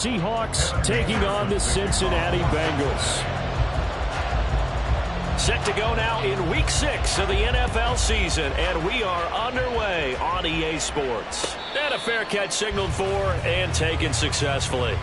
Seahawks taking on the Cincinnati Bengals. Set to go now in Week 6 of the NFL season, and we are underway on EA Sports. And a fair catch signaled for and taken successfully.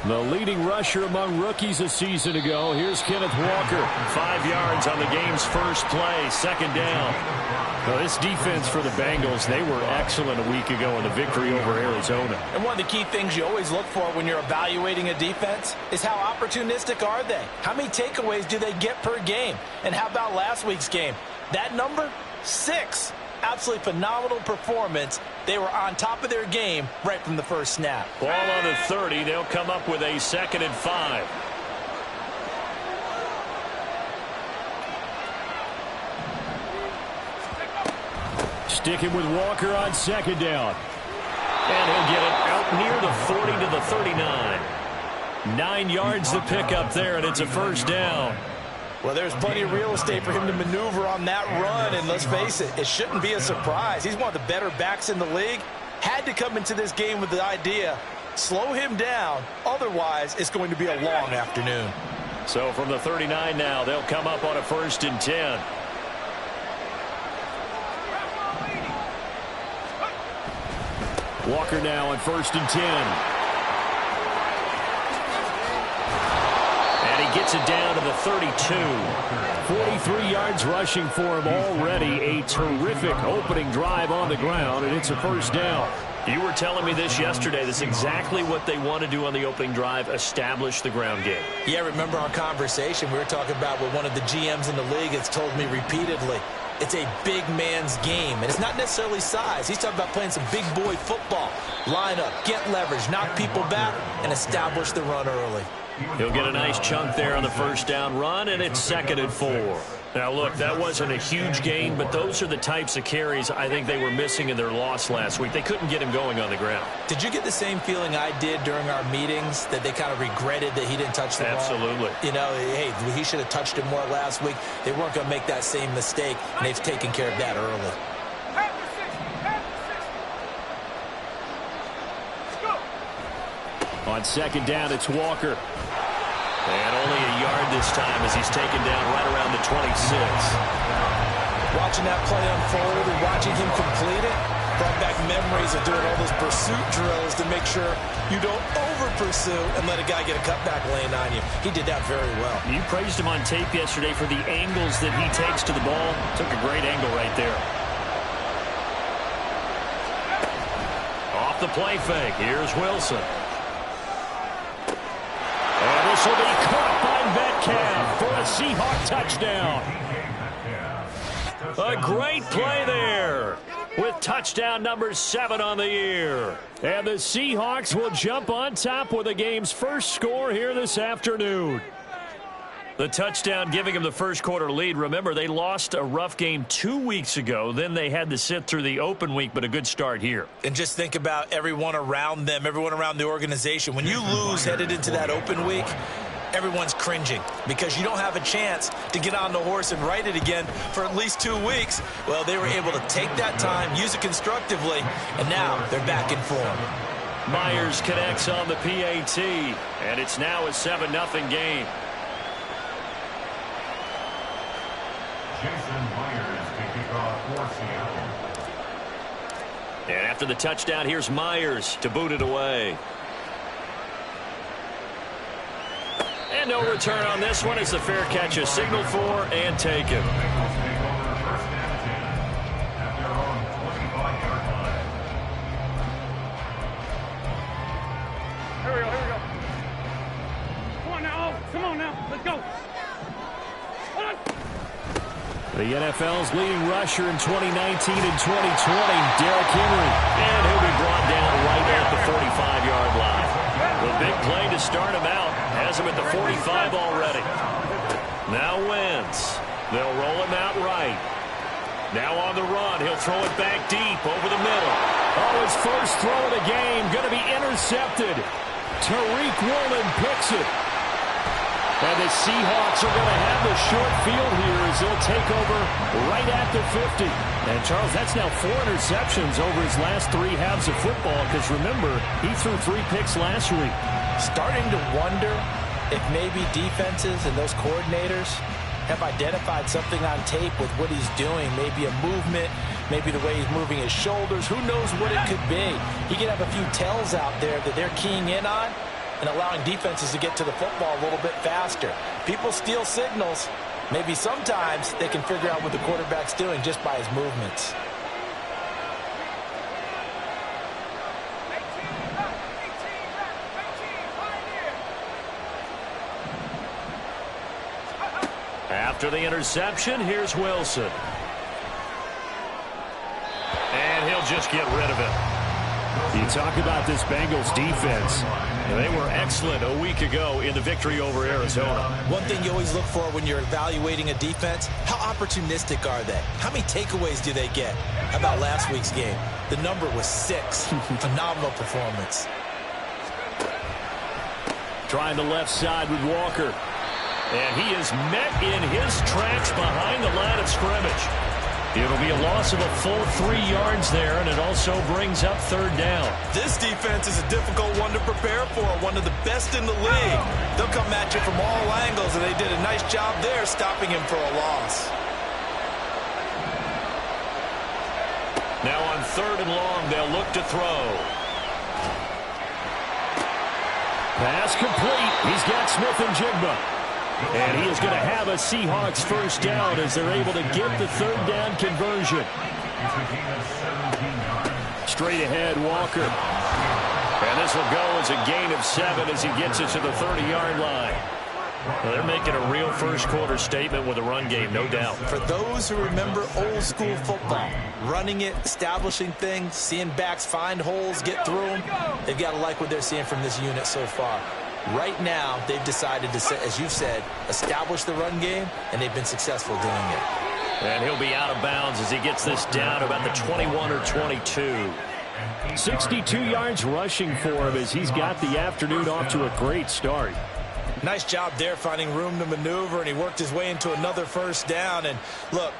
The leading rusher among rookies a season ago. Here's Kenneth Walker. 5 yards on the game's first play. Second down. Well, this defense for the Bengals, they were excellent a week ago in the victory over Arizona. And one of the key things you always look for when you're evaluating a defense is how opportunistic are they? How many takeaways do they get per game? And how about last week's game? That number? 6. Absolutely phenomenal performance. They were on top of their game right from the first snap. Ball on the 30. They'll come up with a 2nd and 5. Sticking with Walker on 2nd down. And he'll get it out near the 40 to the 39. 9 yards to pick up there, and it's a first down. Well, there's plenty of real estate for him to maneuver on that run, and let's face it, it shouldn't be a surprise. He's one of the better backs in the league. Had to come into this game with the idea, slow him down, otherwise it's going to be a long afternoon. So from the 39 now, they'll come up on a 1st and 10. Walker now on 1st and 10. Gets it down to the 32. 43 yards rushing for him already. A terrific opening drive on the ground, and it's a first down. You were telling me this yesterday. This is exactly what they want to do on the opening drive, establish the ground game. Yeah, remember our conversation? We were talking about what one of the GMs in the league has told me repeatedly. It's a big man's game, and it's not necessarily size. He's talking about playing some big boy football. Line up, get leverage, knock people back, and establish the run early. He'll get a nice chunk there on the first down run, and it's 2nd and 4. Now, look, that wasn't a huge gain, but those are the types of carries I think they were missing in their loss last week. They couldn't get him going on the ground. Did you get the same feeling I did during our meetings, that they kind of regretted that he didn't touch the ball? Absolutely. You know, hey, he should have touched it more last week. They weren't going to make that same mistake, and they've taken care of that early. On 2nd down, it's Walker. And only a yard this time as he's taken down right around the 26. Watching that play unfold and watching him complete it brought back memories of doing all those pursuit drills to make sure you don't over-pursue and let a guy get a cutback lane on you. He did that very well. You praised him on tape yesterday for the angles that he takes to the ball. Took a great angle right there. Off the play fake. Here's Wilson. And this will be caught by Metcalf for a Seahawk touchdown. A great play there with touchdown number 7 on the year. And the Seahawks will jump on top with the game's first score here this afternoon. The touchdown giving them the first quarter lead. Remember, they lost a rough game 2 weeks ago. Then they had to sit through the open week, but a good start here. And just think about everyone around them, everyone around the organization. When you lose headed into that open week, everyone's cringing because you don't have a chance to get on the horse and ride it again for at least 2 weeks. Well, they were able to take that time, use it constructively, and now they're back in form. Myers connects on the PAT, and it's now a 7-0 game. Jason Myers to kick off for Seattle. And after the touchdown, here's Myers to boot it away. And no return on this one as the fair catch is signaled for and taken. Here we go. Come on now. Let's go. The NFL's leading rusher in 2019 and 2020, Derrick Henry. And he'll be brought down right at the 45-yard line. The big play to start him out. has him at the 45 already. Now Wentz. They'll roll him out right. Now on the run. He'll throw it back deep over the middle. Oh, his first throw of the game going to be intercepted. Tariq Woolen picks it. And the Seahawks are going to have the short field here as they'll take over right at the 50. And, Charles, that's now 4 interceptions over his last 3 halves of football because, remember, he threw 3 picks last week. Starting to wonder if maybe defenses and those coordinators have identified something on tape with what he's doing. Maybe a movement, maybe the way he's moving his shoulders. Who knows what it could be? He could have a few tells out there that they're keying in on and allowing defenses to get to the football a little bit faster. People steal signals. Maybe sometimes they can figure out what the quarterback's doing just by his movements. After the interception, here's Wilson. And he'll just get rid of it. You talk about this Bengals defense. They were excellent a week ago in the victory over Arizona. One thing you always look for when you're evaluating a defense, how opportunistic are they? How many takeaways do they get? How about last week's game? The number was 6. Phenomenal performance. Trying the left side with Walker. And he is met in his tracks behind the line of scrimmage. It'll be a loss of a full 3 yards there, and it also brings up 3rd down. This defense is a difficult one to prepare for, one of the best in the league. They'll come at you from all angles, and they did a nice job there stopping him for a loss. Now on 3rd and long, they'll look to throw. Pass complete. He's got Smith and Jigba. And he is going to have a Seahawks first down as they're able to get the 3rd down conversion. Straight ahead, Walker. And this will go as a gain of 7 as he gets it to the 30-yard line. Well, they're making a real first-quarter statement with a run game, no doubt. For those who remember old-school football, running it, establishing things, seeing backs find holes, get through them, they've got to like what they're seeing from this unit so far. Right now, they've decided to, as you've said, establish the run game, and they've been successful doing it. And he'll be out of bounds as he gets this down about the 21 or 22. 62 yards rushing for him as he's got the afternoon off to a great start. Nice job there finding room to maneuver, and he worked his way into another first down. And look,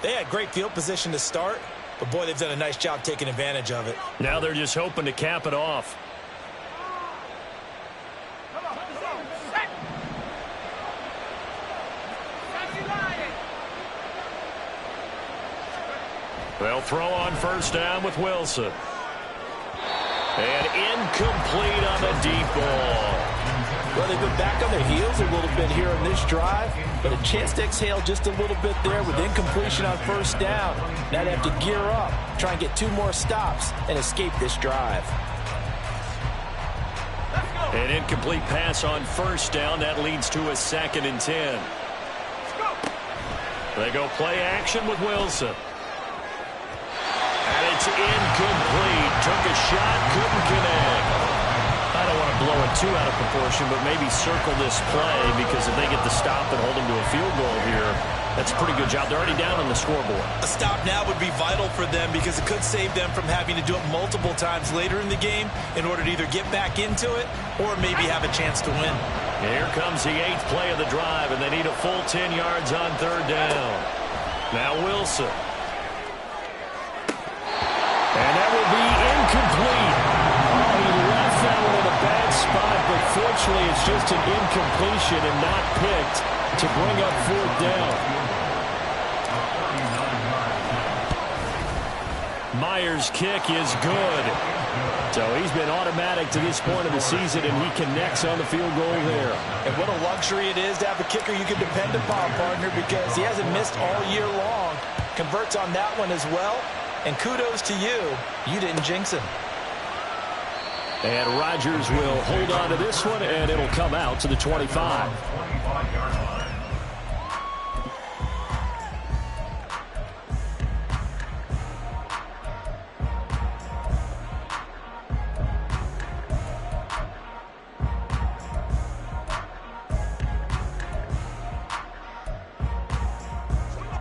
they had great field position to start, but boy, they've done a nice job taking advantage of it. Now they're just hoping to cap it off. They'll throw on first down with Wilson. And incomplete on the deep ball. Well, they've been back on their heels a little bit here in this drive, but a chance to exhale just a little bit there with incompletion on first down. Now they have to gear up, try and get 2 more stops, and escape this drive. An incomplete pass on first down. That leads to a 2nd and 10. They go play action with Wilson. And it's incomplete. Took a shot, couldn't connect. I don't want to blow it too out of proportion, but maybe circle this play because if they get the stop and hold them to a field goal here, that's a pretty good job. They're already down on the scoreboard. A stop now would be vital for them because it could save them from having to do it multiple times later in the game in order to either get back into it or maybe have a chance to win. Here comes the 8th play of the drive, and they need a full 10 yards on 3rd down. Now Wilson. And that will be incomplete. Oh, he left that one in a bad spot, but fortunately it's just an incompletion and not picked to bring up 4th down. Myers' kick is good. So he's been automatic to this point of the season, and he connects on the field goal there. And what a luxury it is to have a kicker you can depend upon, partner, because he hasn't missed all year long. Converts on that one as well. And kudos to you. You didn't jinx him. And Rodgers will hold on to this one, and it'll come out to the 25.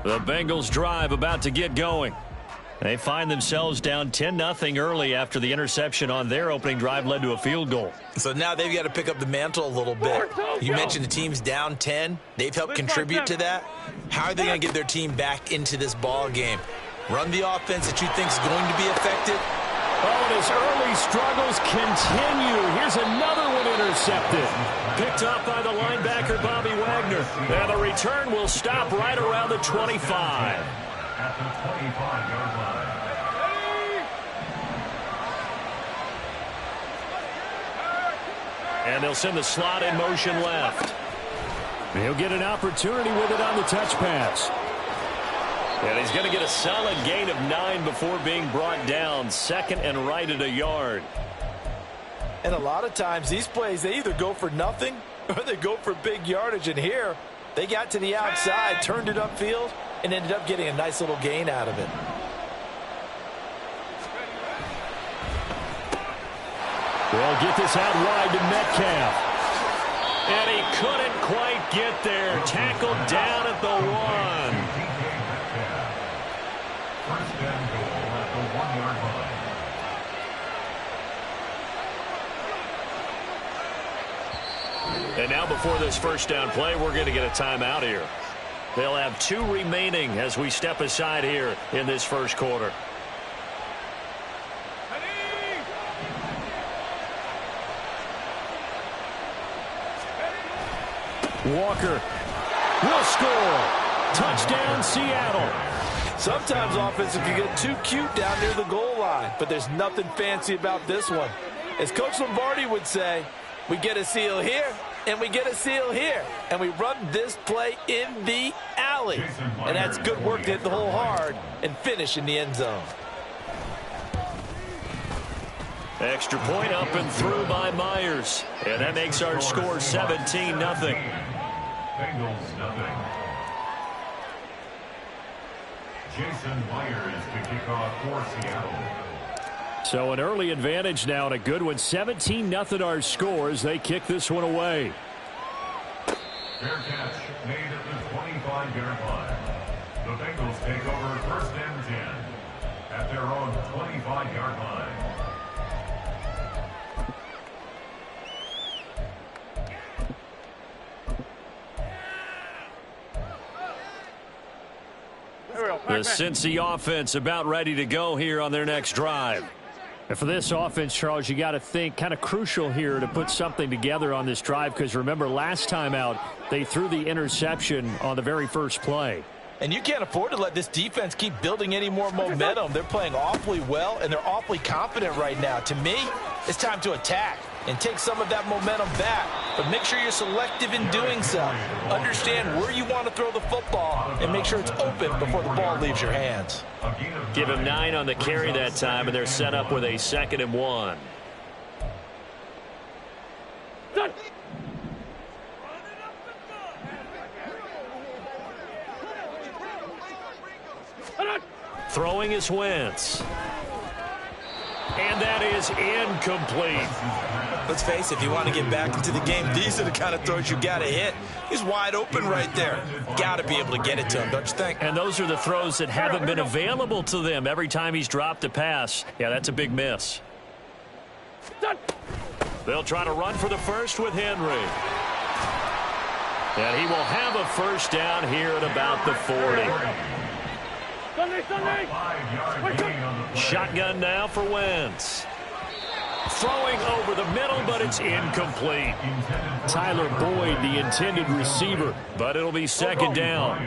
The Bengals drive about to get going. They find themselves down 10-0 early after the interception on their opening drive led to a field goal. So now they've got to pick up the mantle a little bit. You mentioned the team's down 10. They've helped contribute to that. How are they going to get their team back into this ball game? Run the offense that you think is going to be effective. Oh, and his early struggles continue. Here's another one intercepted. Picked up by the linebacker, Bobby Wagner. And the return will stop right around the 25. At the 25-yard line. And they'll send the slot in motion left. He'll get an opportunity with it on the touch pass. And he's going to get a solid gain of 9 before being brought down. Second and right at a yard. And a lot of times these plays, they either go for nothing or they go for big yardage. And here, they got to the outside, turned it upfield, and ended up getting a nice little gain out of it. They'll get this out wide to Metcalf. And he couldn't quite get there. Tackled down at the 1. First and goal at the 1-yard line. And now before this first down play, we're going to get a timeout here. They'll have 2 remaining as we step aside here in this first quarter. Walker will score. Touchdown, Seattle. Sometimes offenses can get too cute down near the goal line, but there's nothing fancy about this one. As Coach Lombardi would say, we get a seal here, and we get a seal here, and we run this play in the alley. And that's good work to hit the hole hard and finish in the end zone. Extra point up and through by Myers. And that makes our score 17-0. Bengals nothing. Jason Myers to kick off for Seattle. So an early advantage now and a good one. 17-0 our score as they kick this one away. Fair catch made at the 25-yard line. The Bengals take over first and 10 at their own 25-yard line. The Cincy offense about ready to go here on their next drive. And for this offense, Charles, you got to think kind of crucial here to put something together on this drive, because remember last time out they threw the interception on the very first play. And you can't afford to let this defense keep building any more momentum. They're playing awfully well, and they're awfully confident right now. To me, it's time to attack and take some of that momentum back. But make sure you're selective in doing so. Understand where you want to throw the football and make sure it's open before the ball leaves your hands. Give him 9 on the carry that time, and they're set up with a 2nd and 1. Done. Throwing is Wentz. And that is incomplete. Let's face it, if you want to get back into the game, these are the kind of throws you got to hit. He's wide open right there. Got to be able to get it to him, don't you think? And those are the throws that haven't been available to them every time he's dropped a pass. Yeah, that's a big miss. Done. They'll try to run for the first with Henry. And he will have a first down here at about the 40. Sunday. 5-yard gain on the play. Shotgun now for Wentz. Throwing over the middle, but it's incomplete. Tyler Boyd, the intended receiver, but it'll be 2nd down.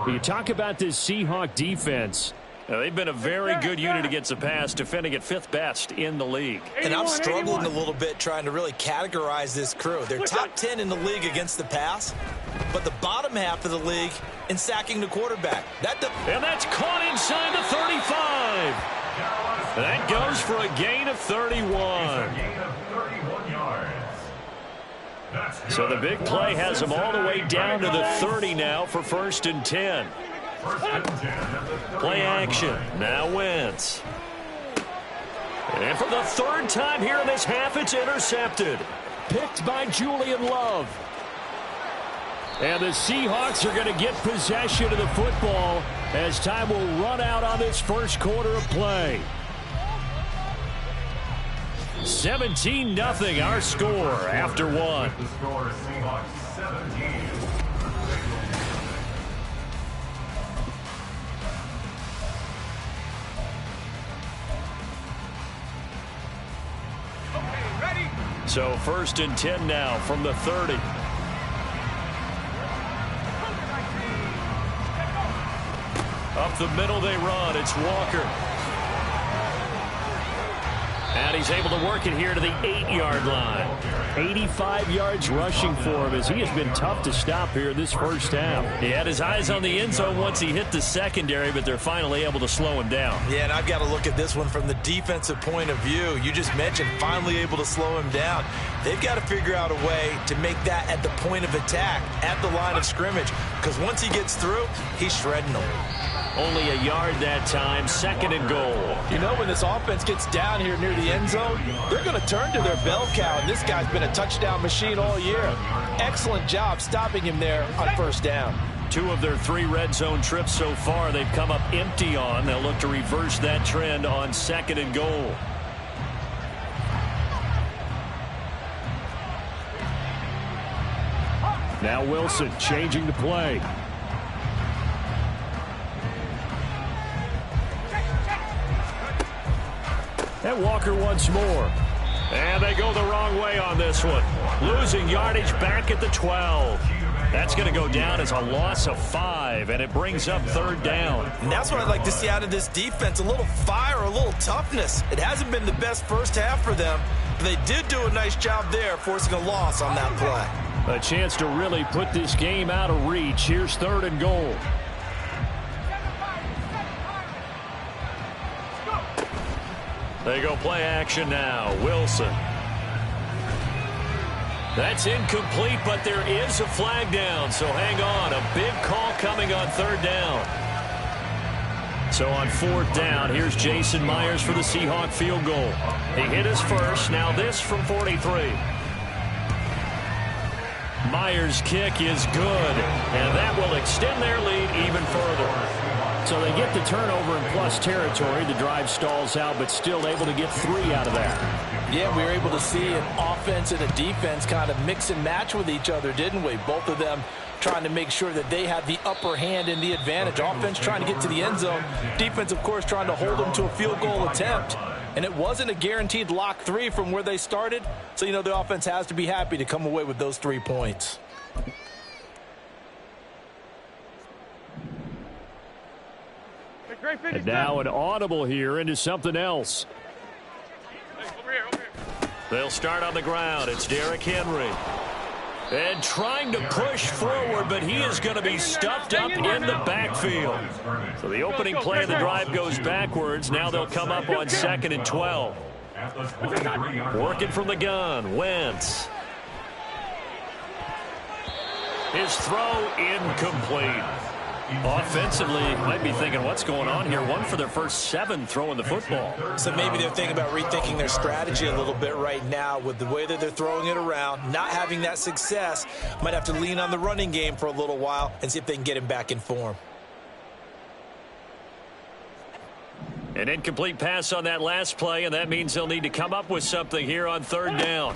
You talk about this Seahawk defense. Now, they've been a very good unit against the pass, defending at 5th best in the league. And I'm struggling a little bit trying to really categorize this crew. They're top 10 in the league against the pass, but the bottom half of the league in sacking the quarterback. And that's caught inside the 35. That goes for a gain of 31. So the big play has them all the way down to the 30 now for 1st and 10. Play action. Now Wentz. And for the 3rd time here in this half, it's intercepted. Picked by Julian Love. And the Seahawks are going to get possession of the football as time will run out on this first quarter of play. 17-0 our score after one. The score, Seahawks 17. So 1st and 10 now from the 30. Up the middle they run. It's Walker. And he's able to work it here to the 8-yard line. 85 yards rushing for him as he has been tough to stop here this first half. He had his eyes on the end zone once he hit the secondary, but they're finally able to slow him down. Yeah, and I've got to look at this one from the defensive point of view. You just mentioned finally able to slow him down. They've got to figure out a way to make that at the point of attack, at the line of scrimmage, because once he gets through, he's shredding them. Only a yard that time, 2nd and goal. You know, when this offense gets down here near the end zone, they're going to turn to their bell cow, and this guy's been a touchdown machine all year. Excellent job stopping him there on 1st down. 2 of their 3 red zone trips so far they've come up empty on. They'll look to reverse that trend on 2nd and goal. Now Wilson changing the play. And Walker once more. And they go the wrong way on this one. Losing yardage back at the 12. That's going to go down as a loss of 5, and it brings up 3rd down. And that's what I'd like to see out of this defense, a little fire, a little toughness. It hasn't been the best first half for them, but they did do a nice job there, forcing a loss on that play. A chance to really put this game out of reach. Here's 3rd and goal. They go play action now. Wilson. That's incomplete, but there is a flag down, so hang on. A big call coming on 3rd down. So on 4th down, here's Jason Myers for the Seahawk field goal. He hit his first. Now this from 43. Myers' kick is good, and that will extend their lead even further. So they get the turnover in plus territory. The drive stalls out, but still able to get 3 out of that. Yeah, we were able to see an offense and a defense kind of mix and match with each other, didn't we? Both of them trying to make sure that they have the upper hand and the advantage. Offense trying to get to the end zone. Defense, of course, trying to hold them to a field goal attempt. And it wasn't a guaranteed lock 3 from where they started. So, you know, the offense has to be happy to come away with those 3 points. And now an audible here into something else. They'll start on the ground. It's Derrick Henry. And trying to push forward, but he is going to be stuffed up in the backfield. So the opening play of the drive goes backwards. Now they'll come up on 2nd and 12. Working from the gun, Wentz. His throw incomplete. Offensively, might be thinking, what's going on here? 1 for their first 7 throwing the football. So maybe they're thinking about rethinking their strategy a little bit right now with the way that they're throwing it around, not having that success. Might have to lean on the running game for a little while and see if they can get him back in form. An incomplete pass on that last play, and that means they'll need to come up with something here on 3rd down.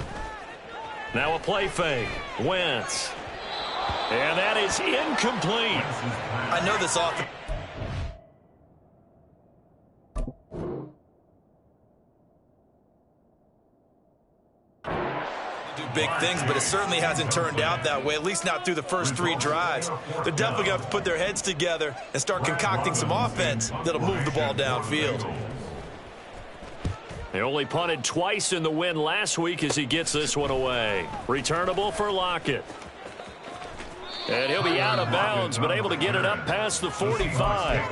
Now a play fake. Wentz. And that is incomplete. I know this offense do big things, but it certainly hasn't turned out that way, at least not through the first 3 drives. They're definitely going to have to put their heads together and start concocting some offense that'll move the ball downfield. They only punted twice in the win last week as he gets this one away. Returnable for Lockett. And he'll be out of bounds, but able to get it up past the 45.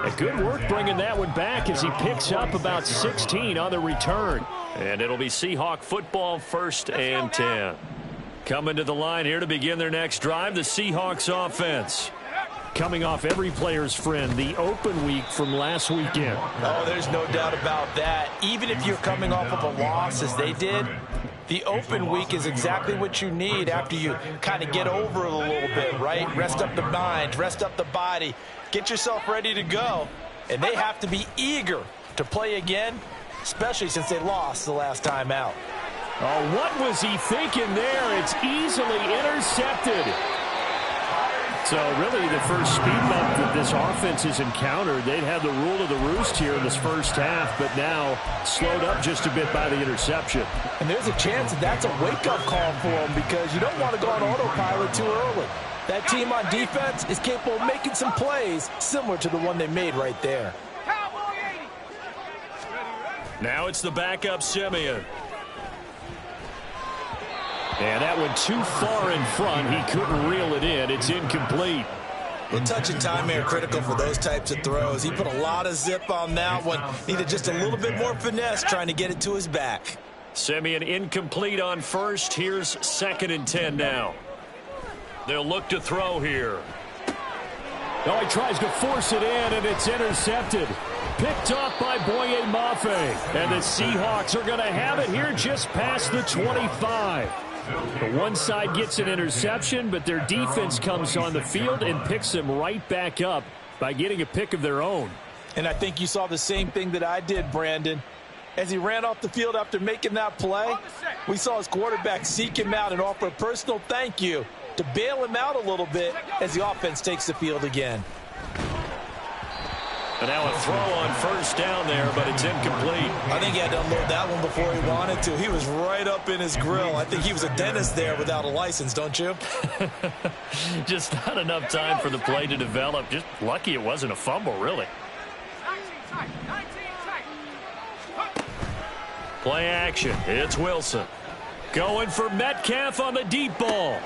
A good work bringing that one back as he picks up about 16 on the return. And it'll be Seahawk football, 1st and 10. Coming to the line here to begin their next drive, the Seahawks offense. Coming off every player's friend, the open week from last weekend. Oh, there's no doubt about that. Even if you're coming off of a loss as they did, The open week is exactly what you need after you kind of get over it a little bit, right? Rest up the mind, rest up the body, get yourself ready to go. And they have to be eager to play again, especially since they lost the last time out. Oh, what was he thinking there? It's easily intercepted. So really the first speed bump that this offense has encountered, they'd had the rule of the roost here in this first half, but now slowed up just a bit by the interception. And there's a chance that that's a wake-up call for them because you don't want to go on autopilot too early. That team on defense is capable of making some plays similar to the one they made right there. Now it's the backup Simeon. And that went too far in front. He couldn't reel it in. It's incomplete. Well, touch and time are critical for those types of throws. He put a lot of zip on that one. Needed just a little bit more finesse trying to get it to his back. Simeon incomplete on first. Here's 2nd and 10 now. They'll look to throw here. Oh, he tries to force it in, and it's intercepted. Picked off by Boye Mafe. And the Seahawks are going to have it here just past the 25. The one side gets an interception, but their defense comes on the field and picks them right back up by getting a pick of their own. And I think you saw the same thing that I did, Brandon. As he ran off the field after making that play, we saw his quarterback seek him out and offer a personal thank you to bail him out a little bit as the offense takes the field again. And now a throw on first down there, but it's incomplete. I think he had to unload that one before he wanted to. He was right up in his grill. I think he was a dentist there without a license, don't you? Just not enough time for the play to develop. Just lucky it wasn't a fumble, really. Play action. It's Wilson. Going for Metcalf on the deep ball.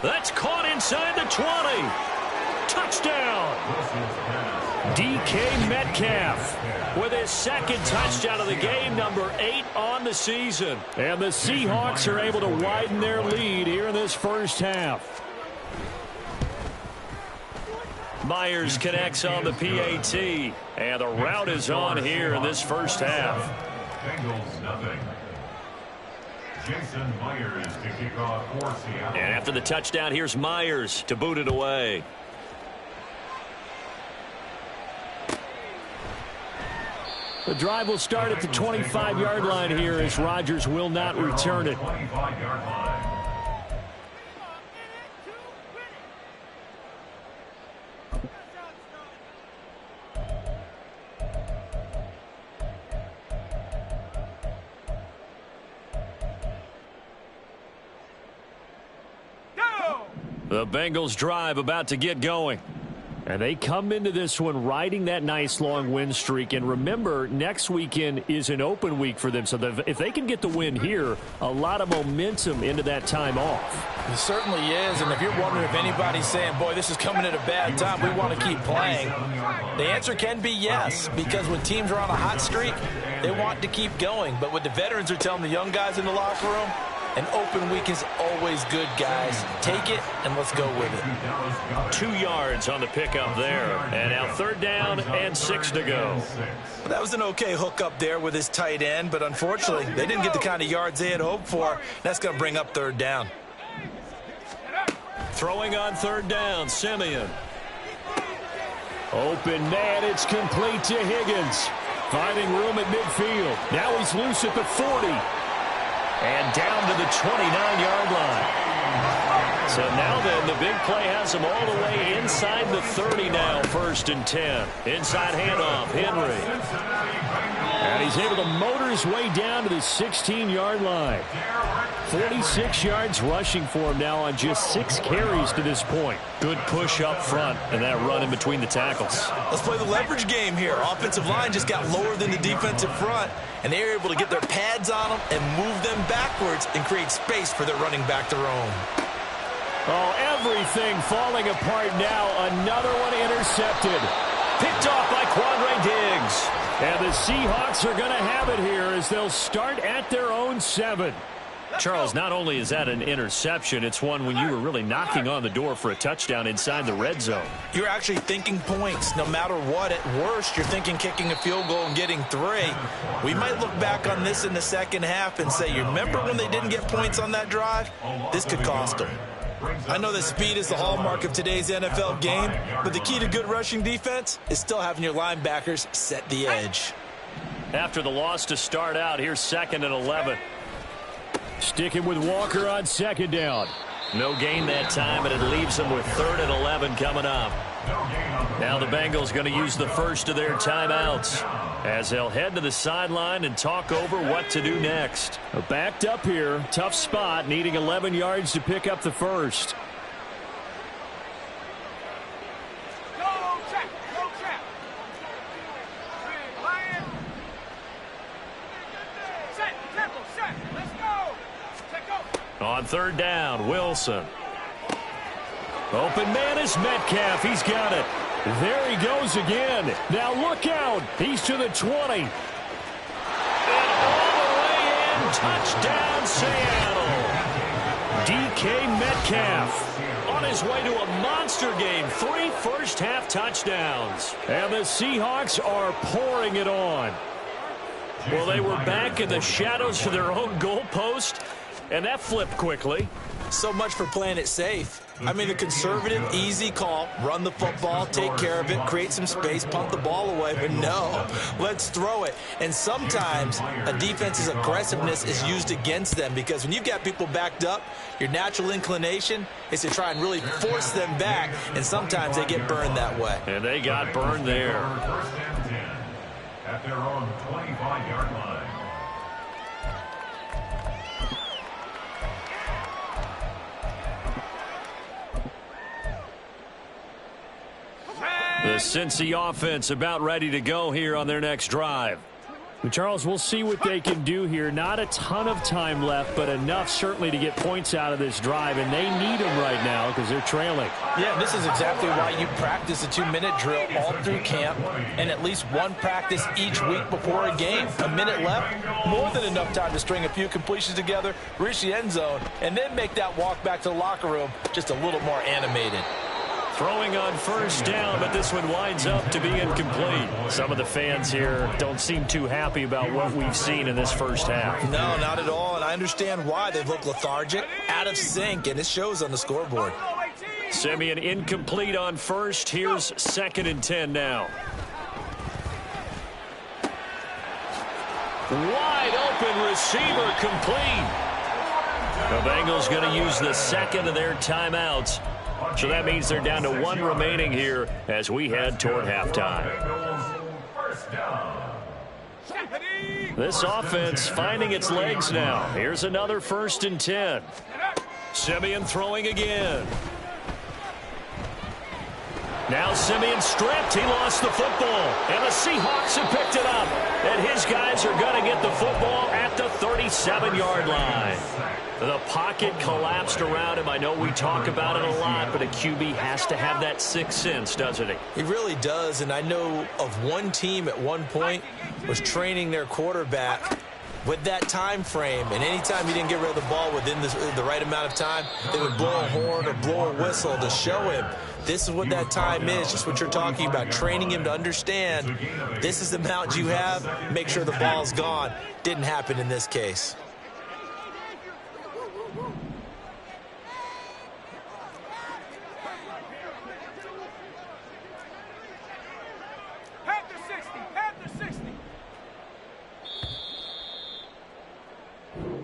That's caught inside the 20. Touchdown. DK Metcalf with his 2nd touchdown of the game, number 8 on the season. And the Seahawks are able to widen their lead here in this first half. Myers connects on the PAT, and the route is on here in this first half. Bengals nothing. Jason Myers to kick off for Seattle. And after the touchdown, here's Myers to boot it away. The drive will start at the 25-yard line here as Rodgers will not return it. 25-yard line. The Bengals drive about to get going. And they come into this one riding that nice long win streak. And remember, next weekend is an open week for them. So if they can get the win here, a lot of momentum into that time off. It certainly is. And if you're wondering if anybody's saying, boy, this is coming at a bad time, we want to keep playing, the answer can be yes. Because when teams are on a hot streak, they want to keep going. But what the veterans are telling the young guys in the locker room, an open week is always good, guys. Take it, and let's go with it. 2 yards on the pickup there. And now 3rd down and 6 to go. Well, that was an okay hook up there with his tight end, but unfortunately, they didn't get the kind of yards they had hoped for. That's going to bring up 3rd down. Throwing on 3rd down, Simeon. Open man, it's complete to Higgins. Finding room at midfield. Now he's loose at the 40. And down to the 29-yard line. So now then, the big play has him all the way inside the 30 now, 1st and 10. Inside handoff, Henry. And he's able to motor his way down to the 16-yard line. 46 yards rushing for him now on just 6 carries to this point. Good push up front and that run in between the tackles. Let's play the leverage game here. Offensive line just got lower than the defensive front, and they were able to get their pads on them and move them backwards and create space for their running back to roam. Oh, everything falling apart now. Another one intercepted. Picked off by Quandre Diggs. And the Seahawks are going to have it here as they'll start at their own 7. Charles, not only is that an interception, it's one when you were really knocking on the door for a touchdown inside the red zone. You're actually thinking points. No matter what, at worst, you're thinking kicking a field goal and getting 3. We might look back on this in the second half and say, you remember when they didn't get points on that drive? This could cost them. I know that speed is the hallmark of today's NFL game, but the key to good rushing defense is still having your linebackers set the edge. After the loss to start out, here's 2nd and 11. Sticking with Walker on 2nd down. No gain that time, and it leaves them with 3rd and 11 coming up. Now the Bengals going to use the first of their timeouts as they'll head to the sideline and talk over what to do next. Backed up here, tough spot, needing 11 yards to pick up the first. On 3rd down, Wilson. Open man is Metcalf. He's got it. There he goes again. Now look out. He's to the 20. And all the way in. Touchdown, Seattle. DK Metcalf on his way to a monster game. 3 first-half touchdowns. And the Seahawks are pouring it on. Well, they were back in the shadows of their own goalpost. And that flipped quickly. So much for playing it safe. I mean, the conservative, easy call, run the football, take care of it, create some space, pump the ball away. But no, let's throw it. And sometimes a defense's aggressiveness is used against them because when you've got people backed up, your natural inclination is to try and really force them back, and sometimes they get burned that way. And they got burned there. 1st and 10 at their own 25-yard line. The Cincy offense about ready to go here on their next drive. Charles, we'll see what they can do here. Not a ton of time left, but enough certainly to get points out of this drive, and they need them right now because they're trailing. Yeah, this is exactly why you practice a 2-minute drill all through camp and at least one practice each week before a game. A minute left, more than enough time to string a few completions together, reach the end zone, and then make that walk back to the locker room just a little more animated. Throwing on 1st down, but this one winds up to be incomplete. Some of the fans here don't seem too happy about what we've seen in this first half. No, not at all, and I understand why. They've looked lethargic, out of sync, and it shows on the scoreboard. Simeon incomplete on 1st. Here's 2nd and 10 now. Wide open receiver complete. The Bengals going to use the 2nd of their timeouts. So that means they're down to 1 remaining here as we head toward halftime. This offense finding its legs now. Here's another 1st and 10. Simeon throwing again. Now Simeon stripped. He lost the football. And the Seahawks have picked it up. And his guys are going to get the football at the 37-yard line. The pocket collapsed around him. I know we talk about it a lot, but a QB has to have that sixth sense, doesn't he? He really does, and I know of one team at one point was training their quarterback with that time frame, and anytime he didn't get rid of the ball within the right amount of time, they would blow a horn or blow a whistle to show him this is what that time is, just what you're talking about, training him to understand this is the amount you have, make sure the ball's gone. Didn't happen in this case.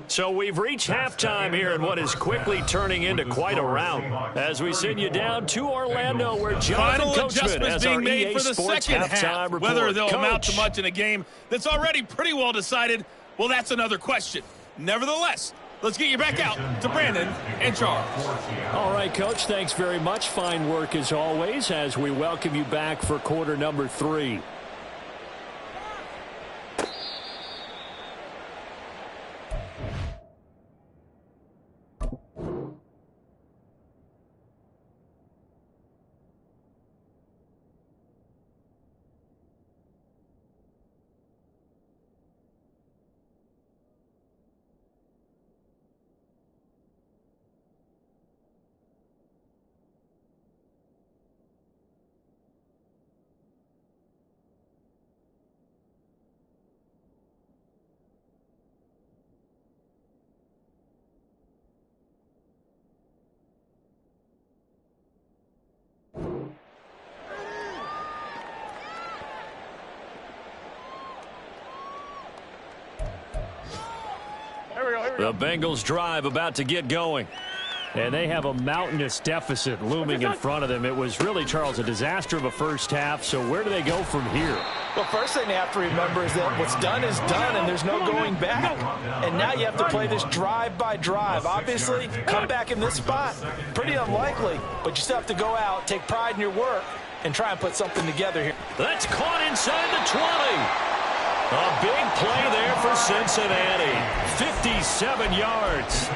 So we've reached halftime here in what is quickly turning into quite a round. As we send you down to Orlando, where Jonathan Final Coachman adjustments has being our made EA for the Sports second halftime half. report. Whether they'll amount to Coach. much in a game that's already pretty well decided, well, that's another question. Nevertheless, let's get you back out to Brandon and Charles. All right, Coach, thanks very much. Fine work as always as we welcome you back for quarter number 3. The Bengals drive about to get going. And they have a mountainous deficit looming in front of them. It was really, Charles, a disaster of a first half. So where do they go from here? Well, first thing they have to remember is that what's done is done, and there's no going back. And now you have to play this drive by drive. Obviously, come back in this spot, pretty unlikely. But you still have to go out, take pride in your work, and try and put something together here. That's caught inside the 20. A big play there for Cincinnati. 57 yards.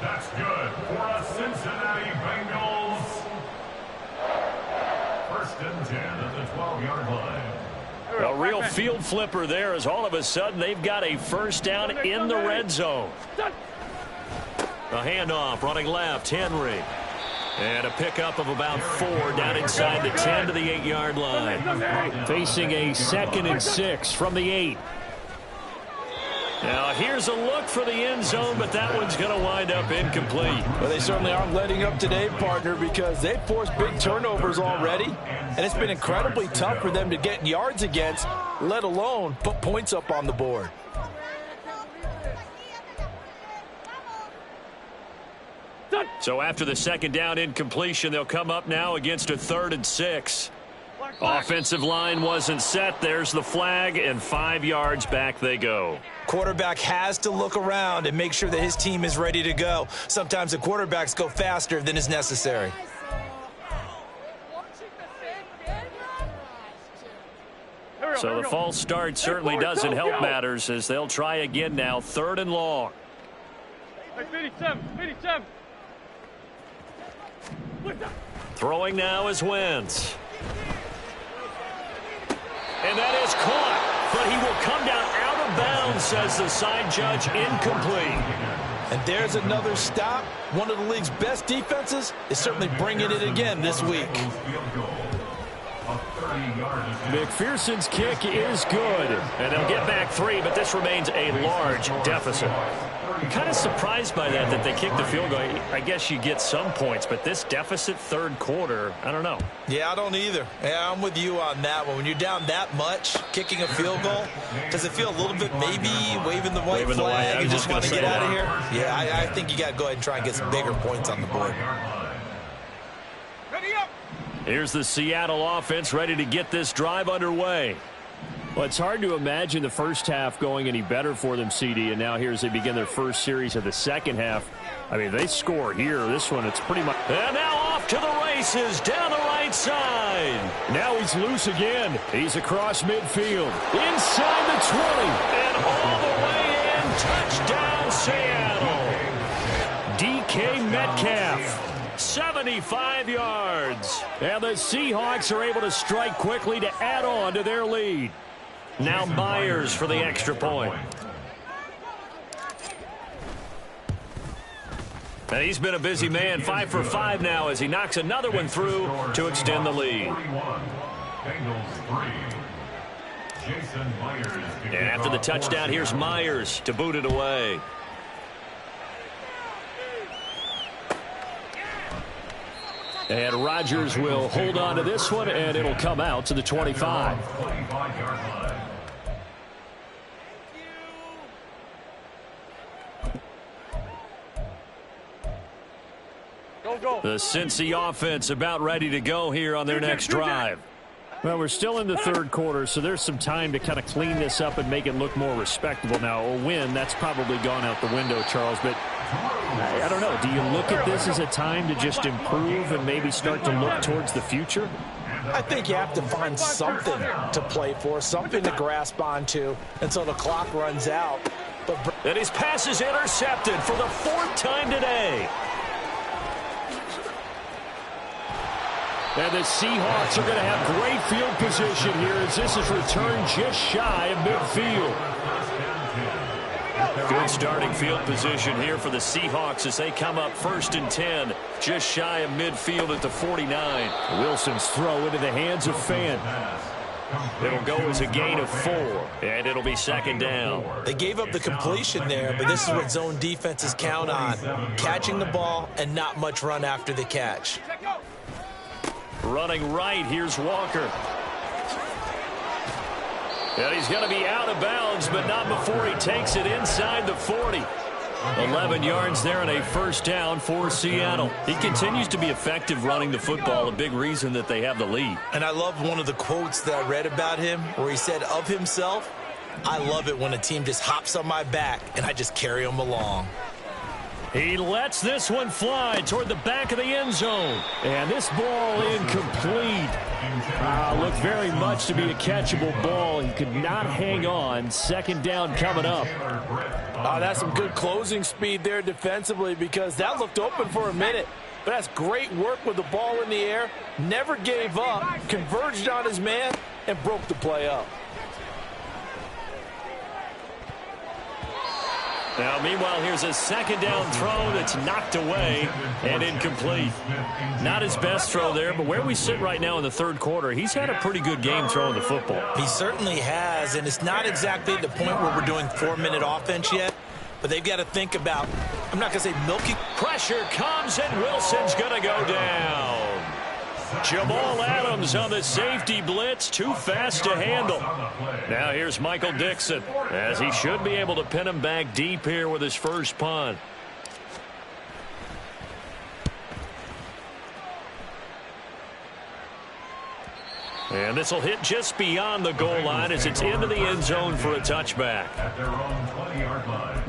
That's good for the Cincinnati Bengals. First and 10 at the 12-yard line. A real field flipper there as all of a sudden they've got a first down in the red zone. A handoff running left, Henry. And a pickup of about 4 down inside the 10 to the 8-yard line. Facing a 2nd and 6 from the 8. Now here's a look for the end zone, but that one's going to wind up incomplete. Well, they certainly aren't letting up today, partner, because they've forced big turnovers already, and it's been incredibly tough for them to get yards against, let alone put points up on the board. So after the 2nd down incompletion, they'll come up now against a 3rd and 6. Offensive line wasn't set. There's the flag, and 5 yards back they go. Quarterback has to look around and make sure that his team is ready to go. Sometimes the quarterbacks go faster than is necessary. So the false start certainly doesn't help matters as they'll try again now. 3rd and long. 57. Throwing now is Wentz. And that is caught, but he will come down out of bounds, says the side judge, incomplete. And there's another stop. One of the league's best defenses is certainly bringing it again this week. McPherson's kick is good, and they'll get back 3, but this remains a large deficit. I'm kind of surprised by that they kicked the field goal. I guess you get some points, but this deficit 3rd quarter, I don't know. Yeah, I don't either. Yeah, I'm with you on that one. When you're down that much, kicking a field goal, does it feel a little bit maybe waving the white flag and just want to get out of here? Yeah, I think you got to go ahead and try and get some bigger points on the board. Here's the Seattle offense ready to get this drive underway. Well, it's hard to imagine the first half going any better for them, CD, and now here as they begin their first series of the second half. I mean, they score here. This one, it's pretty much... And now off to the races down the right side. Now he's loose again. He's across midfield. Inside the 20. And all the way in. Touchdown, Seattle. DK Metcalf. 75 yards. And the Seahawks are able to strike quickly to add on to their lead. Now Myers for the extra point. And he's been a busy man, 5 for 5 now as he knocks another one through to extend the lead. And after the touchdown, here's Myers to boot it away. And Rodgers will hold on to this one, and it'll come out to the 25. The Cincy offense about ready to go here on their next drive. Well, we're still in the 3rd quarter, so there's some time to kind of clean this up and make it look more respectable. Now, a win, that's probably gone out the window, Charles, but I don't know. Do you look at this as a time to just improve and maybe start to look towards the future? I think you have to find something to play for, something to grasp onto until the clock runs out. And his pass is intercepted for the 4th time today. And the Seahawks are going to have great field position here as this is returned just shy of midfield. Good starting field position here for the Seahawks as they come up 1st and 10, just shy of midfield at the 49. Wilson's throw into the hands of Fant. It'll go as a gain of 4, and it'll be 2nd down. They gave up the completion there, but this is what zone defenses count on. Catching the ball and not much run after the catch. Running right, here's Walker. And he's going to be out of bounds, but not before he takes it inside the 40. 11 yards there and a first down for Seattle. He continues to be effective running the football, a big reason that they have the lead. And I love one of the quotes that I read about him where he said of himself, "I love it when a team just hops on my back and I just carry them along." He lets this one fly toward the back of the end zone. And this ball incomplete. Looked very much to be a catchable ball. He could not hang on. Second down coming up. That's some good closing speed there defensively because that looked open for a minute. But that's great work with the ball in the air. Never gave up, converged on his man, and broke the play up. Now, meanwhile, here's a second down throw that's knocked away and incomplete. Not his best throw there, but where we sit right now in the third quarter, he's had a pretty good game throwing the football. He certainly has, and it's not exactly the point where we're doing 4-minute offense yet, but they've got to think about, I'm not going to say milky. Pressure comes, and Wilson's going to go down. Jamal Adams on the safety blitz, too fast to handle. Now here's Michael Dixon, as he should be able to pin him back deep here with his first punt. And this will hit just beyond the goal line as it's into the end zone for a touchback. At their own 20-yard line.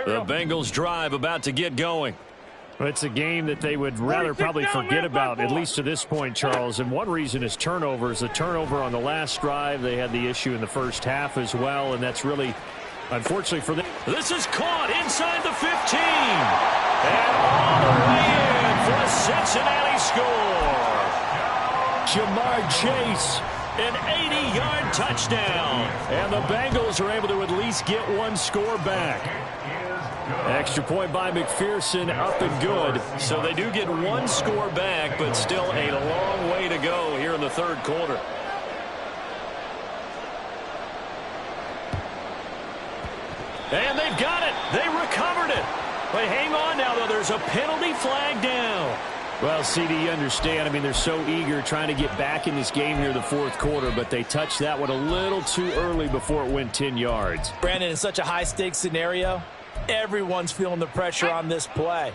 The Bengals drive about to get going. It's a game that they would rather probably forget about, at least to this point, Charles. And one reason is turnovers. The turnover on the last drive, they had the issue in the first half as well, and that's really, unfortunately for them. This is caught inside the 15. And all the way in for a Cincinnati score. Jamar Chase, an 80-yard touchdown. And the Bengals are able to at least get one score back. Extra point by McPherson, up and good. So they do get one score back, but still a long way to go here in the third quarter. And they've got it. They recovered it. But hang on now, though. There's a penalty flag down. Well, CD, you understand. I mean, they're so eager trying to get back in this game here in the fourth quarter, but they touched that one a little too early before it went 10 yards. Brandon, in such a high-stakes scenario, everyone's feeling the pressure on this play.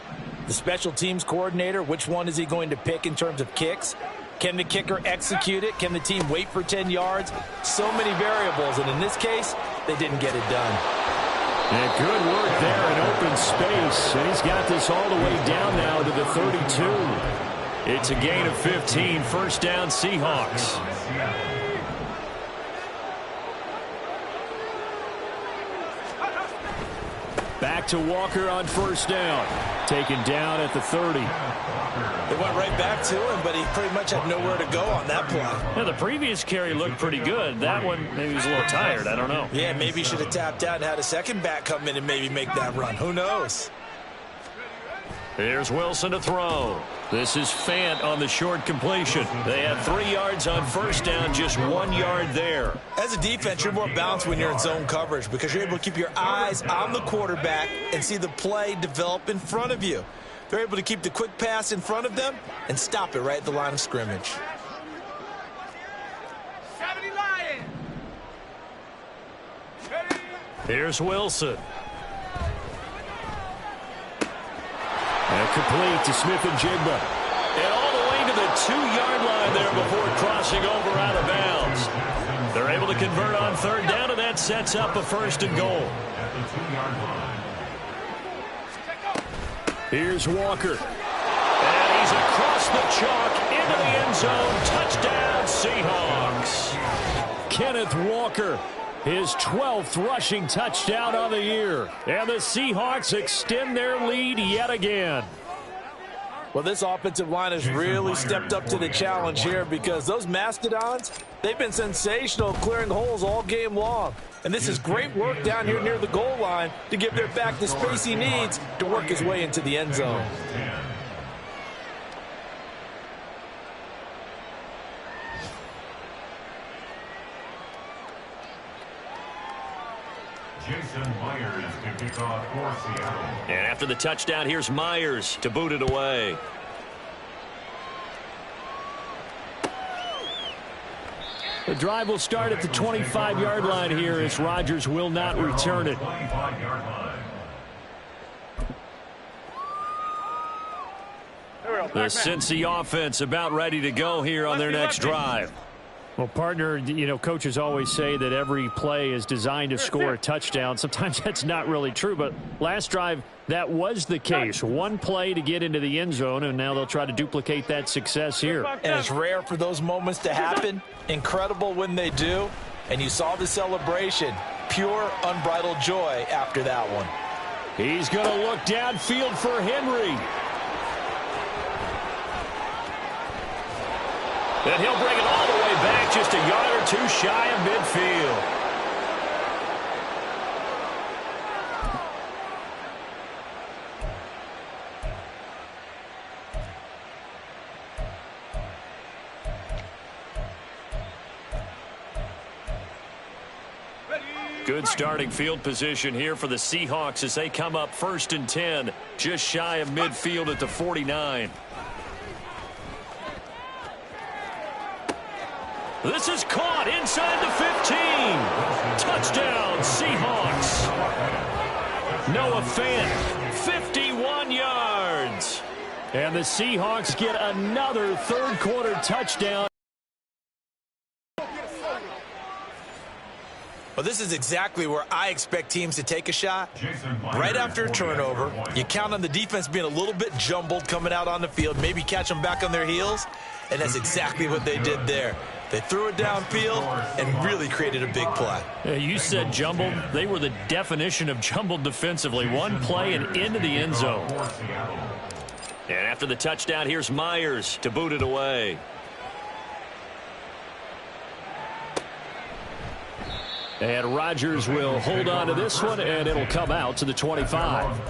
The special teams coordinator, which one is he going to pick in terms of kicks? Can the kicker execute it? Can the team wait for 10 yards? So many variables, and in this case, they didn't get it done. And good work there in open space. And he's got this all the way down now to the 32. It's a gain of 15. First down, Seahawks. Back to Walker on first down. Taken down at the 30. They went right back to him, but he pretty much had nowhere to go on that play. Yeah, the previous carry looked pretty good. That one, maybe he was a little tired. I don't know. Yeah, maybe he should have tapped out and had a second back come in and maybe make that run. Who knows? Here's Wilson to throw. This is Fant on the short completion. They had 3 yards on first down, just 1 yard there. As a defense, you're more balanced when you're in zone coverage because you're able to keep your eyes on the quarterback and see the play develop in front of you. They're able to keep the quick pass in front of them and stop it right at the line of scrimmage. Here's Wilson. And complete to Smith and Jigba. And all the way to the 2-yard line there before crossing over out of bounds. They're able to convert on third down, and that sets up a first and goal. Here's Walker. And he's across the chalk into the end zone. Touchdown, Seahawks. Kenneth Walker, his 12th rushing touchdown of the year. And the Seahawks extend their lead yet again. Well, this offensive line has really stepped up to the challenge here because those Mastodons, they've been sensational clearing holes all game long. And this is great work down here near the goal line to give their back the space he needs to work his way into the end zone. Jason Myers to kick off for Seattle. And after the touchdown, here's Myers to boot it away. The drive will start at the 25-yard line here as Rodgers will not return it. The Cincy offense about ready to go here on their next drive. Well, partner, you know, coaches always say that every play is designed to score a touchdown. Sometimes that's not really true, but last drive, that was the case. One play to get into the end zone, and now they'll try to duplicate that success here. And it's rare for those moments to happen. Incredible when they do. And you saw the celebration. Pure, unbridled joy after that one. He's going to look downfield for Henry. And he'll bring it all the way back, just a yard or two shy of midfield. Good starting field position here for the Seahawks as they come up 1st and 10, just shy of midfield at the 49. This is caught inside the 15. Touchdown, Seahawks. Noah Fant, 51 yards. And the Seahawks get another third-quarter touchdown. Well, this is exactly where I expect teams to take a shot. Right after a turnover, you count on the defense being a little bit jumbled coming out on the field, maybe catch them back on their heels, and that's exactly what they did there. They threw it downfield and really created a big play. You said jumbled. They were the definition of jumbled defensively. One play and into the end zone. And after the touchdown, here's Myers to boot it away. And Rodgers will hold on to this one, and it'll come out to the 25.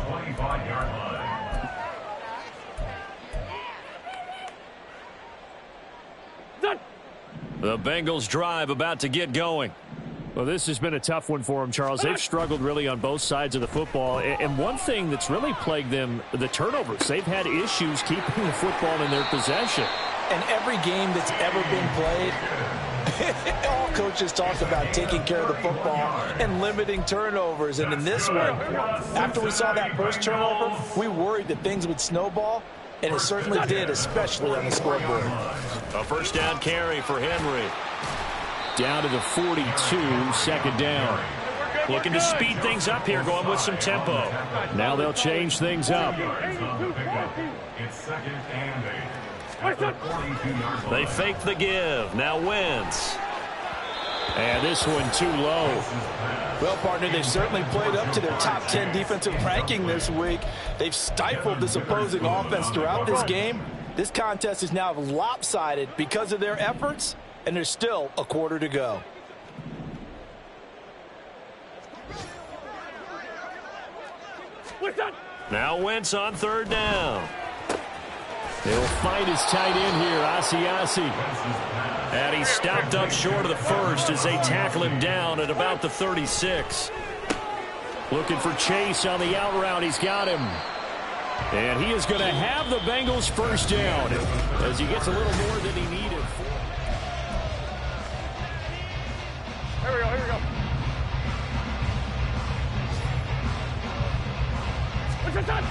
The Bengals drive about to get going. Well, this has been a tough one for them, Charles. They've struggled really on both sides of the football. And one thing that's really plagued them, the turnovers. They've had issues keeping the football in their possession. And every game that's ever been played, all coaches talk about taking care of the football and limiting turnovers. And in this one, after we saw that first turnover, we worried that things would snowball. And it certainly did, especially on the scoreboard. A first down carry for Henry. Down to the 42, 2nd down. Looking to speed things up here, going with some tempo. Now they'll change things up. It's 2nd and 8. At the 42-yard line. They fake the give. Now Wentz. And this one too low. Well, partner, they've certainly played up to their top 10 defensive ranking this week. They've stifled this opposing offense throughout this game. This contest is now lopsided because of their efforts, and there's still a quarter to go. Now Wentz on 3rd down. He'll find his tight end here, Asiasi. And he's stopped up short of the first as they tackle him down at about the 36. Looking for Chase on the out route. He's got him. And he is going to have the Bengals first down as he gets a little more than he needed. Here we go, here we go. What's your time?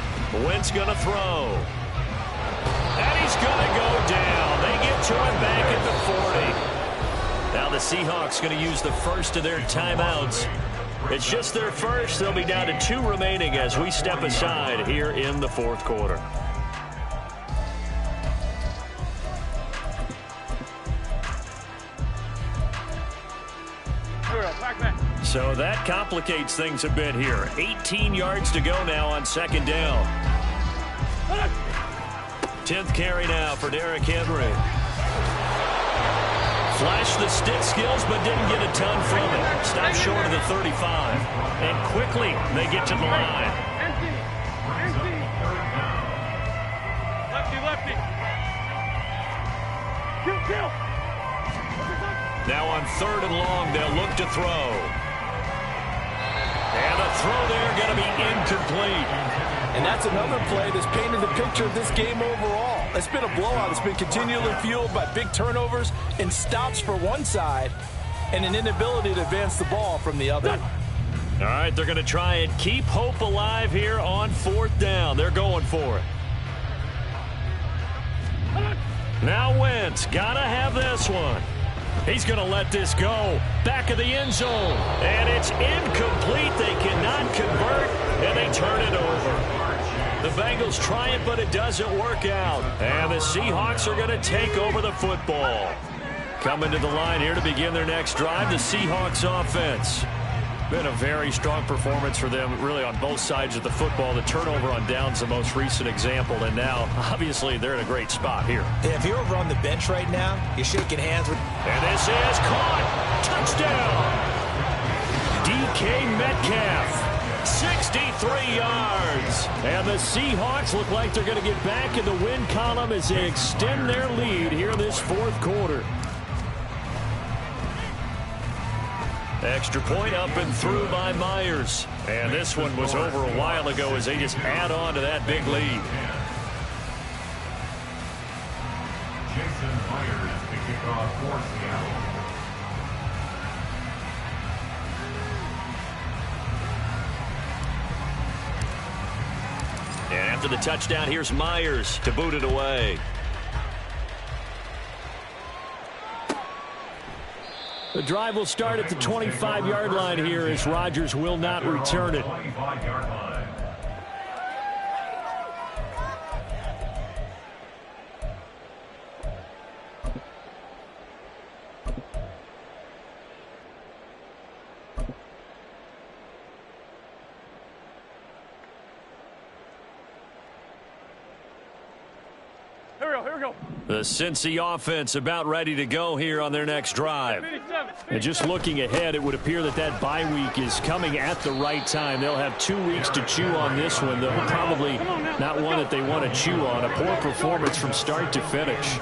Wentz going to throw. And he's going to go down. They get to him back at the 40. Now the Seahawks going to use the first of their timeouts. It's just their first. They'll be down to 2 remaining as we step aside here in the 4th quarter. So that complicates things a bit here. 18 yards to go now on 2nd down. 10th carry now for Derrick Henry. Flashed the stick skills, but didn't get a ton from it. Stopped short of the 35. And quickly, they get to the line. Lefty, lefty. Kill. Now on 3rd and long, they'll look to throw. And the throw there going to be incomplete. And that's another play that's painted the picture of this game overall. It's been a blowout. It's been continually fueled by big turnovers and stops for one side and an inability to advance the ball from the other. All right, they're going to try and keep hope alive here on 4th down. They're going for it. Now Wentz, got to have this one. He's going to let this go. Back of the end zone. And it's incomplete. They cannot convert, and they turn it over. The Bengals try it, but it doesn't work out. And the Seahawks are going to take over the football. Coming to the line here to begin their next drive, the Seahawks offense. Been a very strong performance for them, really, on both sides of the football. The turnover on downs, the most recent example, and now, obviously, they're in a great spot here. Yeah, if you're over on the bench right now, you're shaking hands with... And this is caught. Touchdown. DK Metcalf, 63 yards. And the Seahawks look like they're going to get back in the win column as they extend their lead here in this 4th quarter. Extra point up and through by Myers. And this one was over a while ago as they just add on to that big lead. Jason Myers to kick off for Seattle. And after the touchdown, here's Myers to boot it away. The drive will start at the 25-yard line here as Rodgers will not return it. 25-yard line. Here we go. The Cincy offense about ready to go here on their next drive. And just looking ahead, it would appear that that bye week is coming at the right time. They'll have 2 weeks to chew on this one, though probably not one that they want to chew on. A poor performance from start to finish.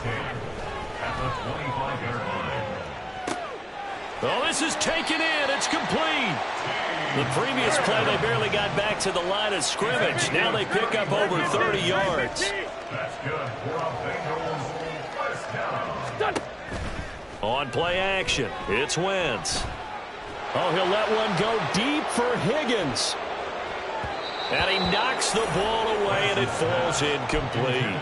Oh, this is taken in. It's complete. The previous play, they barely got back to the line of scrimmage. Now they pick up over 30 yards. That's good for a Bengals first down. On play action, it's Wentz. Oh, he'll let one go deep for Higgins. And he knocks the ball away, and it falls incomplete.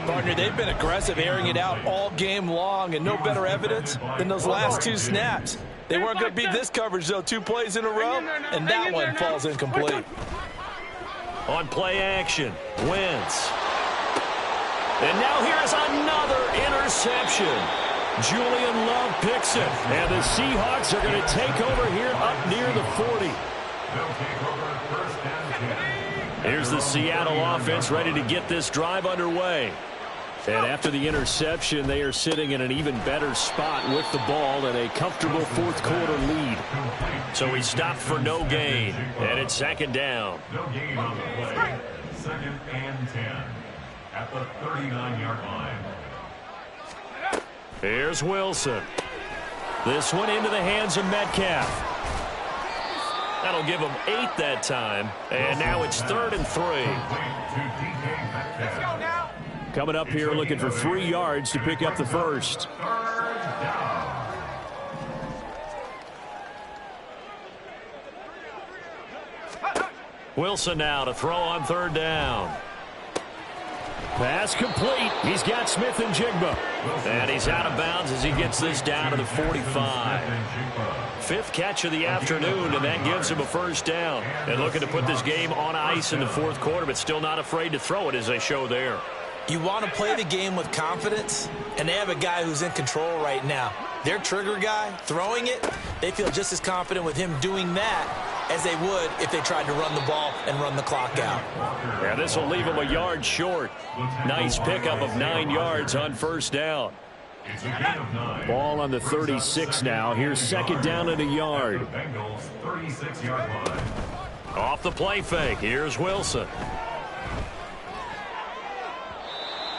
Partner, they've been aggressive, airing it out all game long, and no better evidence than those last 2 snaps. They weren't going to beat this coverage, though. 2 plays in a row, and that one falls incomplete. On play action, Wentz. And now here's another interception. Julian Love picks it. And the Seahawks are going to take over here up near the 40. Here's the Seattle offense ready to get this drive underway. And after the interception, they are sitting in an even better spot with the ball and a comfortable 4th quarter lead. So he stopped for no gain, and it's 2nd down. No gain on the play. 2nd and 10 at the 39-yard line. Here's Wilson. This one into the hands of Metcalf. That'll give him 8 that time. And now it's 3rd and 3. Let's go now. Coming up here looking for 3 yards to pick up the first. 3rd down. Wilson now to throw on 3rd down. Pass complete. He's got Smith and Jigba. And he's out of bounds as he gets this down to the 45. 5th catch of the afternoon, and that gives him a first down. And looking to put this game on ice in the 4th quarter, but still not afraid to throw it as they show there. You want to play the game with confidence, and they have a guy who's in control right now. Their trigger guy, throwing it, they feel just as confident with him doing that as they would if they tried to run the ball and run the clock out. Yeah, this will leave him a yard short. Nice pickup of 9 yards on first down. It's a gain of 9. Ball on the 36 now. Here's 2nd down and a yard. Bengals 36-yard line. Off the play fake. Here's Wilson.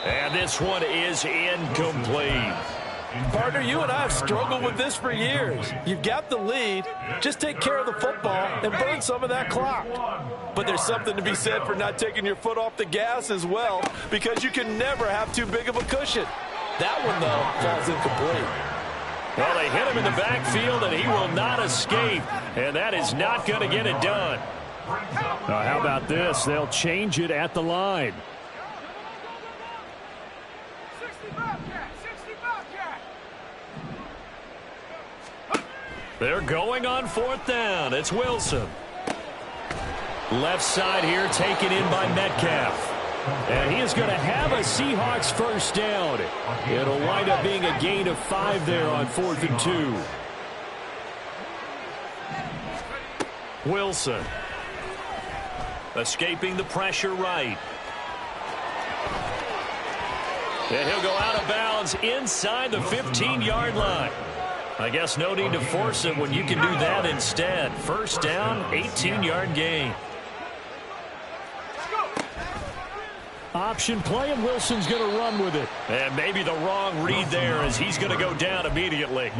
And this one is incomplete. Partner, you and I have struggled with this for years. You've got the lead. Just take care of the football and burn some of that clock. But there's something to be said for not taking your foot off the gas as well, because you can never have too big of a cushion. That one, though, falls incomplete. Well, they hit him in the backfield, and he will not escape. And that is not going to get it done. How about this? They'll change it at the line. They're going on 4th down. It's Wilson. Left side here taken in by Metcalf. And he is going to have a Seahawks first down. It'll wind up being a gain of 5 there on 4th and 2. Wilson. Escaping the pressure right. And he'll go out of bounds inside the 15-yard line. I guess no need to force it when you can do that instead. First down, 18-yard gain. Option play, and Wilson's going to run with it. And maybe the wrong read there as he's going to go down immediately.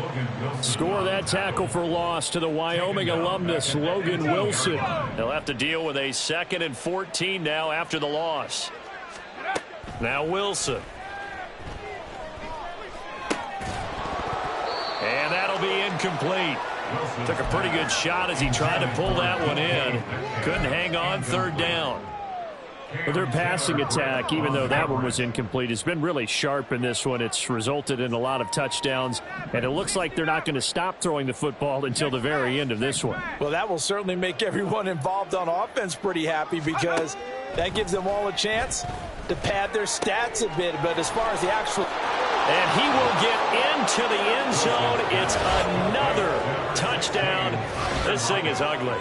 Score that tackle for loss to the Wyoming alumnus, Logan Wilson. They'll have to deal with a 2nd and 14 now after the loss. Now Wilson. And that'll be incomplete. Took a pretty good shot as he tried to pull that one in. Couldn't hang on 3rd down. Well, their passing attack, even though that one was incomplete, has been really sharp in this one. It's resulted in a lot of touchdowns, and it looks like they're not going to stop throwing the football until the very end of this one. Well, that will certainly make everyone involved on offense pretty happy, because that gives them all a chance to pad their stats a bit. But as far as the actual... And he will get into the end zone. It's another touchdown. This thing is ugly.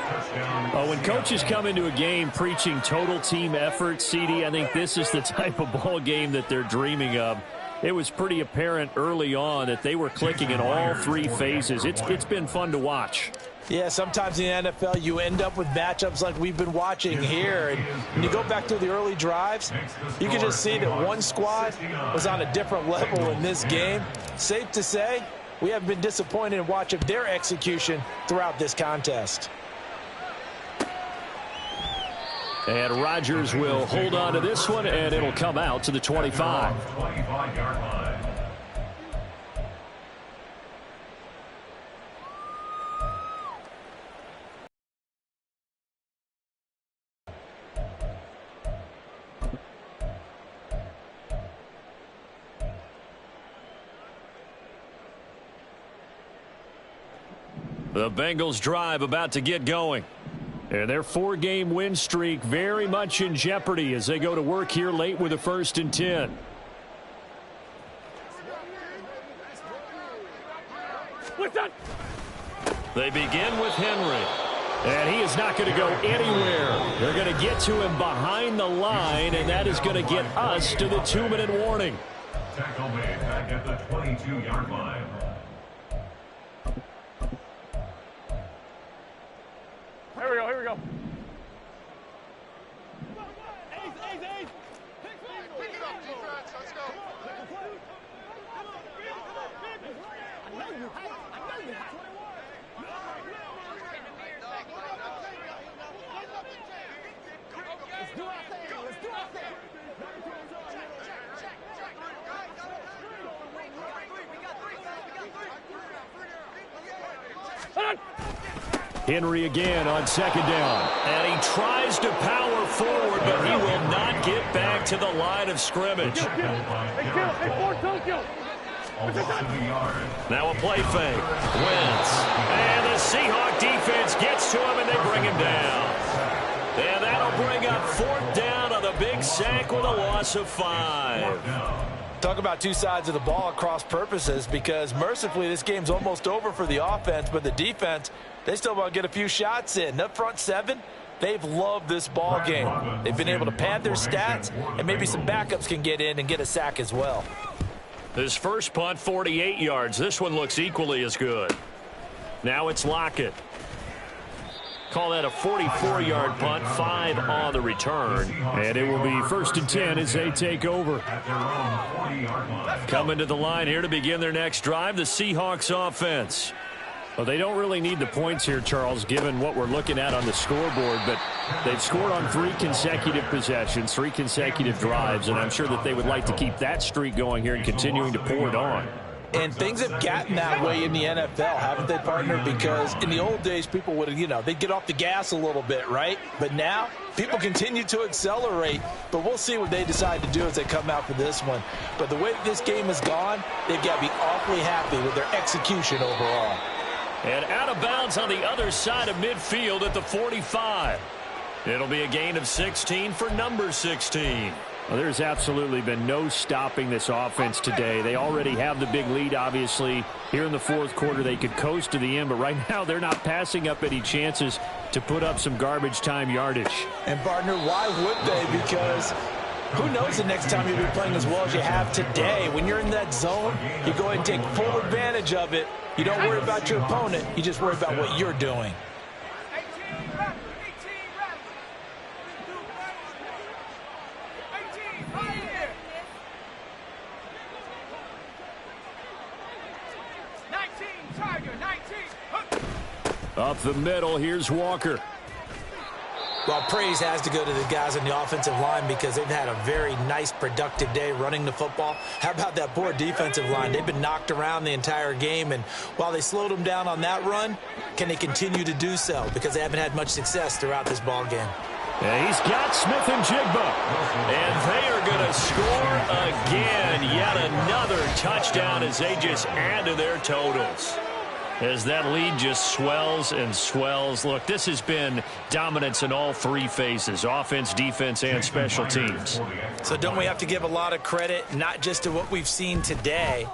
When coaches come into a game preaching total team effort, CD, I think this is the type of ball game that they're dreaming of. It was pretty apparent early on that they were clicking in all 3 phases. It's been fun to watch. Yeah, sometimes in the NFL you end up with matchups like we've been watching here. And when you go back to the early drives, you can just see that one squad was on a different level in this game. Safe to say, we have been disappointed in watching their execution throughout this contest. And Rodgers will hold on to this one, and it'll come out to the 25. 25-yard line. The Bengals drive about to get going. And their 4-game win streak very much in jeopardy as they go to work here late with a 1st and 10. They begin with Henry. And he is not going to go anywhere. They're going to get to him behind the line, and that is going to get us to the 2-minute warning. Tackle made back at the 22-yard line. Here we go. Henry again on 2nd down. And he tries to power forward, but he will not get back to the line of scrimmage. Now a play fake. Wentz. And the Seahawk defense gets to him, and they bring him down. And that'll bring up 4th down on the big sack with a loss of 5. Talk about 2 sides of the ball at cross purposes, because mercifully this game's almost over for the offense, but the defense, they still want to get a few shots in. Up front 7, they've loved this ball game. They've been able to pad their stats, and maybe some backups can get in and get a sack as well. His first punt, 48 yards. This one looks equally as good. Now it's Lockett. call that a 44-yard punt, 5 on the return. And it will be 1st and 10 as they take over. Coming to the line here to begin their next drive, the Seahawks offense. Well, they don't really need the points here, Charles, given what we're looking at on the scoreboard, but they've scored on 3 consecutive possessions, 3 consecutive drives, and I'm sure that they would like to keep that streak going here and continuing to pour it on. And things have gotten that way in the NFL, haven't they, partner? Because in the old days, people would, they'd get off the gas a little bit, right? But now, people continue to accelerate. But we'll see what they decide to do as they come out for this one. But the way this game has gone, they've got to be awfully happy with their execution overall. And out of bounds on the other side of midfield at the 45. It'll be a gain of 16 for number 16. Well, there's absolutely been no stopping this offense today. They already have the big lead, obviously. Here in the 4th quarter, they could coast to the end, but right now they're not passing up any chances to put up some garbage time yardage. And, partner, why would they? Because who knows the next time you'll be playing as well as you have today. When you're in that zone, you go ahead and take full advantage of it. You don't worry about your opponent. You just worry about what you're doing. Up the middle, here's Walker. Well, praise has to go to the guys on the offensive line because they've had a very nice, productive day running the football. How about that poor defensive line? They've been knocked around the entire game, and while they slowed them down on that run, can they continue to do so? Because they haven't had much success throughout this ball game. Yeah, he's got Smith and Jigba. And they are going to score again. Yet another touchdown as they just add to their totals. As that lead just swells and swells. Look, this has been dominance in all 3 phases, offense, defense, and special teams. So don't we have to give a lot of credit, not just to what we've seen today,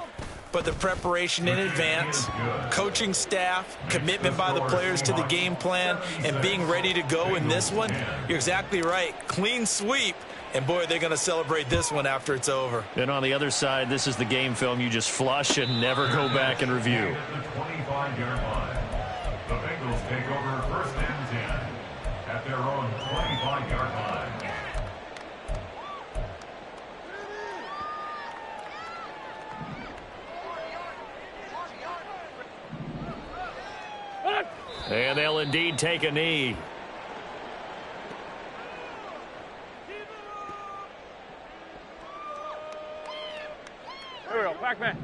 but the preparation in advance, coaching staff, commitment by the players to the game plan, and being ready to go in this one? You're exactly right. Clean sweep. And, boy, they're going to celebrate this one after it's over. And on the other side, this is the game film you just flush and never go back and review. The Bengals take over 1st and 10 at their own 25-yard line. And they'll indeed take a knee. Here we go, back man.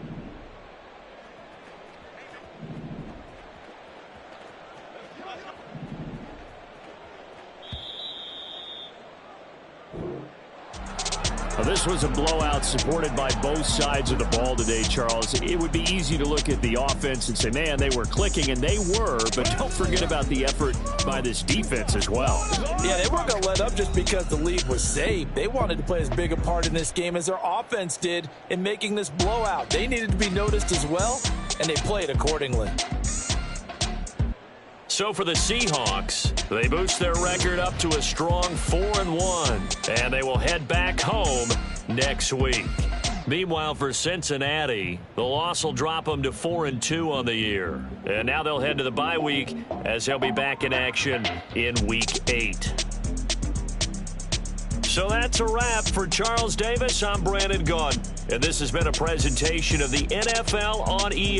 Well, this was a blowout supported by both sides of the ball today, Charles. It would be easy to look at the offense and say, man, they were clicking, and they were, but don't forget about the effort by this defense as well. Yeah, they weren't going to let up just because the lead was saved. They wanted to play as big a part in this game as their offense did in making this blowout. They needed to be noticed as well, and they played accordingly. So for the Seahawks, they boost their record up to a strong 4-1, and they will head back home next week. Meanwhile, for Cincinnati, the loss will drop them to 4-2 on the year. And now they'll head to the bye week as they'll be back in action in Week 8. So that's a wrap for Charles Davis. I'm Brandon Gaudin, and this has been a presentation of the NFL on ESPN.